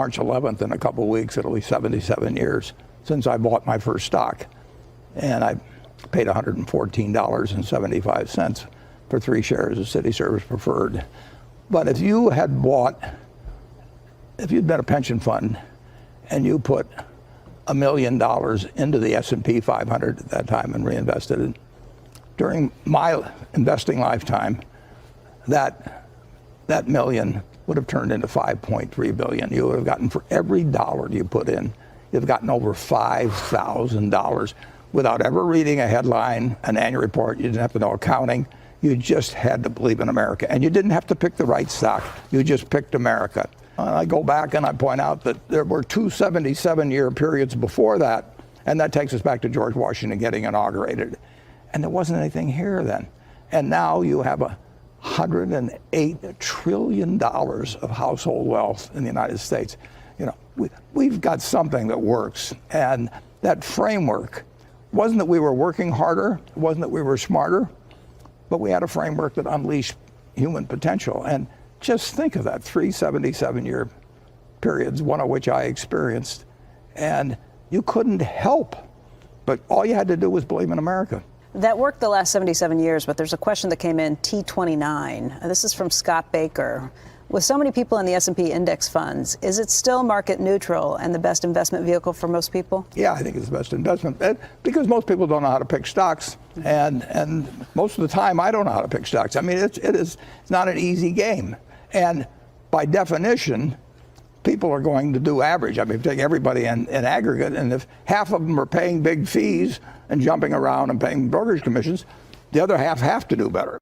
March 11th, in a couple of weeks, it'll be 77 years since I bought my first stock. And I paid $114.75 for 3 shares of City Service Preferred. But if you had bought, if you'd been a pension fund and you put $1 million into the S&P 500 at that time and reinvested it, during my investing lifetime, that million would have turned into $5.3 billion. You would have gotten, for every dollar you put in, you'd have gotten over $5,000 without ever reading a headline, an annual report. You didn't have to know accounting. You just had to believe in America. And you didn't have to pick the right stock. You just picked America. I go back and I point out that there were 2 77-year periods before that, and that takes us back to George Washington getting inaugurated. And there wasn't anything here then. And now you have $108 trillion of household wealth in the United States. You know, we've got something that works. And that framework wasn't that we were working harder, it wasn't that we were smarter, but we had a framework that unleashed human potential. And just think of that, 3 77-year periods, one of which I experienced. And you couldn't help, but all you had to do was believe in America. That worked the last 77 years, but there's a question that came in, T29. This is from Scott Baker. With so many people in the S&P index funds, is it still market neutral and the best investment vehicle for most people? Yeah, I think it's the best investment, because most people don't know how to pick stocks, and most of the time I don't know how to pick stocks. I mean, it's not an easy game, and by definition, people are going to do average. I mean, take everybody in aggregate, and if half of them are paying big fees and jumping around and paying brokerage commissions, the other half have to do better.